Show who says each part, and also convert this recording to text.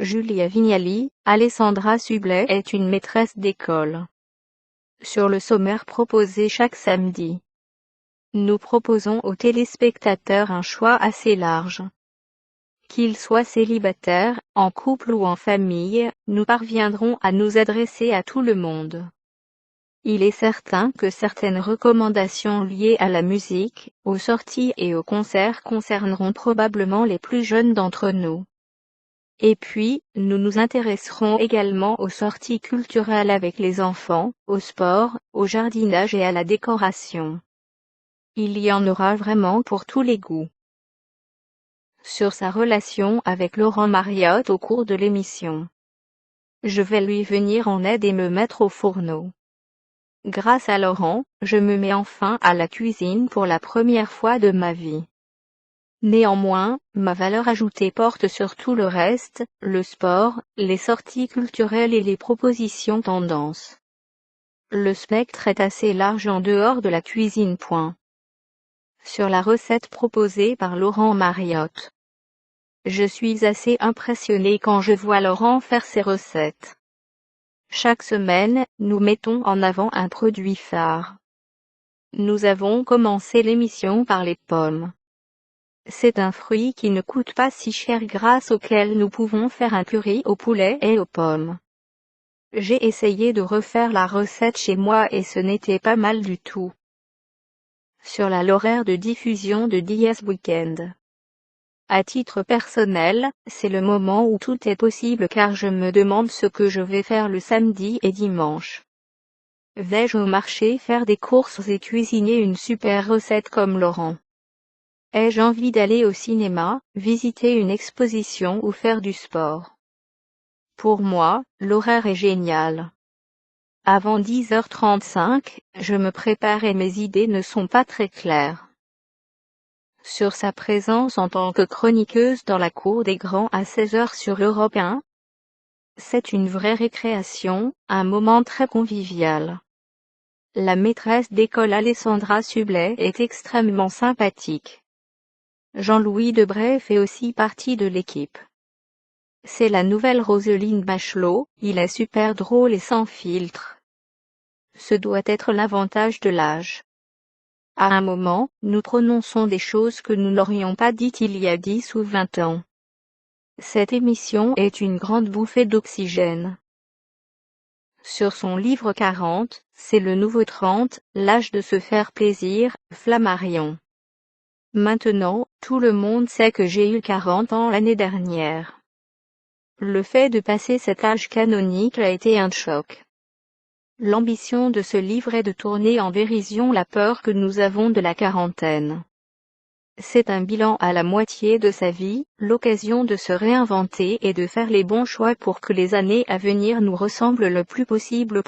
Speaker 1: Julia Vignali, Alessandra Sublet est une maîtresse d'école. Sur le sommaire proposé chaque samedi, nous proposons aux téléspectateurs un choix assez large. Qu'ils soient célibataires, en couple ou en famille, nous parviendrons à nous adresser à tout le monde. Il est certain que certaines recommandations liées à la musique, aux sorties et aux concerts concerneront probablement les plus jeunes d'entre nous. Et puis, nous nous intéresserons également aux sorties culturelles avec les enfants, au sport, au jardinage et à la décoration. Il y en aura vraiment pour tous les goûts. Sur sa relation avec Laurent Mariotte au cours de l'émission. Je vais lui venir en aide et me mettre au fourneau. Grâce à Laurent, je me mets enfin à la cuisine pour la première fois de ma vie. Néanmoins, ma valeur ajoutée porte sur tout le reste, le sport, les sorties culturelles et les propositions tendances. Le spectre est assez large en dehors de la cuisine. Sur la recette proposée par Laurent Mariotte. Je suis assez impressionnée quand je vois Laurent faire ses recettes. Chaque semaine, nous mettons en avant un produit phare. Nous avons commencé l'émission par les pommes. C'est un fruit qui ne coûte pas si cher grâce auquel nous pouvons faire un curry au poulet et aux pommes. J'ai essayé de refaire la recette chez moi et ce n'était pas mal du tout. Sur l'horaire de diffusion de Diaz Weekend. À titre personnel, c'est le moment où tout est possible car je me demande ce que je vais faire le samedi et dimanche. Vais-je au marché faire des courses et cuisiner une super recette comme Laurent? Ai-je envie d'aller au cinéma, visiter une exposition ou faire du sport? Pour moi, l'horaire est génial. Avant 10h35, je me prépare et mes idées ne sont pas très claires. Sur sa présence en tant que chroniqueuse dans la cour des grands à 16h sur Europe 1, c'est une vraie récréation, un moment très convivial. La maîtresse d'école Alessandra Sublet est extrêmement sympathique. Jean-Louis Debray fait aussi partie de l'équipe. C'est la nouvelle Roselyne Bachelot, il est super drôle et sans filtre. Ce doit être l'avantage de l'âge. À un moment, nous prononçons des choses que nous n'aurions pas dites il y a 10 ou 20 ans. Cette émission est une grande bouffée d'oxygène. Sur son livre 40, c'est le nouveau 30, l'âge de se faire plaisir, Flammarion. Maintenant, tout le monde sait que j'ai eu 40 ans l'année dernière. Le fait de passer cet âge canonique a été un choc. L'ambition de ce livre est de tourner en dérision la peur que nous avons de la quarantaine. C'est un bilan à la moitié de sa vie, l'occasion de se réinventer et de faire les bons choix pour que les années à venir nous ressemblent le plus possible.